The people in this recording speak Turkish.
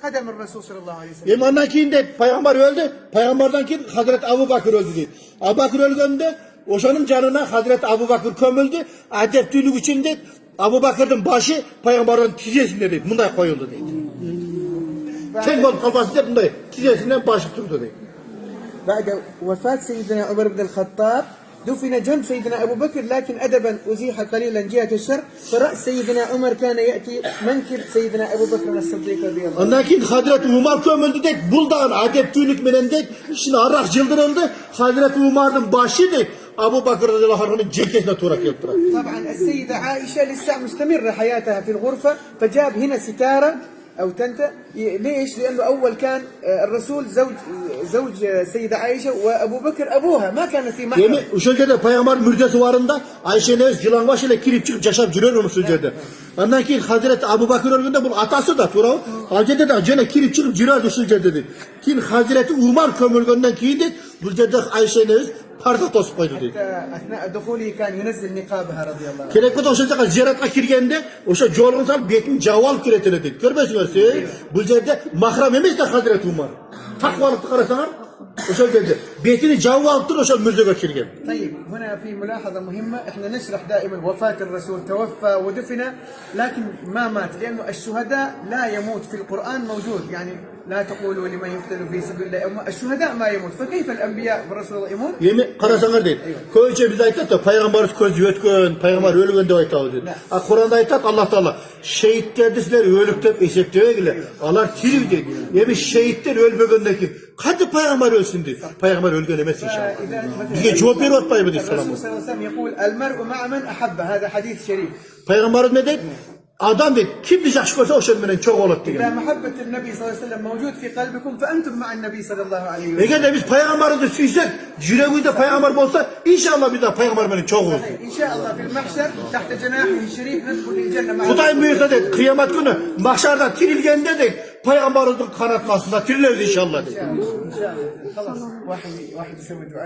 قدم الرسول صلى الله عليه وسلم. Ondan keyin de peygamber öldü. Peygamberden keyin Hazreti Abu Bakır öldü deydi. Abu Bakır ölgende oşanın canına Hazreti Abu Bakır kömüldü. Adeptülük için de Abu Bakır'ın başı peygamberin tizesinde deydi. Bunday koyuldu deydi. Tek olup kalması da bunday tizesinden başı durdu deydi. بعد وفاة سيدنا عمر بن الخطاب دفن جنب سيدنا أبو بكر لكن أدبا أزيح قليلا جهة الشرق فرأس سيدنا عمر كان يأتي منكب سيدنا أبو بكر الصديق رضي الله عنه. Ondan keyin Hazreti Umar kömüldü deydi. Buldağın adeptülük menen deydi. Şimdi arrak cıldırıldı. Hazreti Umar'ın başı deydi. Abu Bakır radıyallahu anh'ın cekesine turak yaptılar. طبعا السيدة عائشة لسه مستمرة حياتها في الغرفة فجاب هنا ستارة أو تنتة ليش؟ لأنه أول كان الرسول زوج سيدة عائشة وأبو بكر أبوها ما كان في محرم. Yani o şekilde peygamber müjdesi varında Ayşe Neves yılanbaşı ile kirip çıkıp yaşap cürüyormuş sözcüğünde. Ondan keyin Hazreti Abu Bakır öldüğünde bunun atası da Turav. Hazreti de acele kirip çıkıp cürüyordu sözcüğünde dedi. Keyin Hazreti Umar kömürgünden keyin de bu cedde Ayşe Neves parda toz koydu dedi. أثناء دخوله كان ينزل نقابها رضي الله عنه. Kerekli de o şekilde ziyaretine kirgende o şey yolunu sal betin caval kiretine dedi. Görmezsiniz bu cedde mahram emiş de Hazreti Umar. Takvalıklı karasalar o şekilde betini cavaldır o şey müzeye kirgen. طيب هنا في ملاحظة مهمة احنا نشرح دائما وفاة الرسول توفى ودفن لكن ما مات لأنه الشهداء لا يموت في القرآن موجود يعني لا تقولوا لمن يقتل في سبيل الله الشهداء ما يموت فكيف الأنبياء والرسول يموت؟ Yemin karasalar değil. Köyce biz aytat da peygamber közü ötkön, peygamber ölügön de aytağı dedi. Kur'an'da aytat Allah Teala şehitlerdi sizler ölüktep esepteye gile. Allah tirib dedi. Yemin şehitler ölmegöndeki kadı peygamber ölsün dedi. Peygamber ölgön emez inşallah. Bizge cevap veriyor atmayı dedi selam. الرسول صلى الله عليه وسلم يقول المرء مع من أحبه هذا حديث شريف. Peygamber ne dedi? Adam dedi kim bizi aşk olsa o şeyden çok olur dedi. إذا محبة النبي صلى الله عليه وسلم موجود في قلبكم فأنتم مع النبي صلى الله عليه وسلم. Eğer de biz peygamberi de süysek, yüreğimizde peygamber olsa inşallah biz de peygamber çok olur. إن شاء الله في المحشر تحت جناحه الشريف ندخل الجنة مع. Kudayım buyursa dedi kıyamet günü mahşerde tirilgende de peygamberin kanatmasında tiriliriz inşallah dedi. إن شاء الله خلاص واحد يسوي دعاء.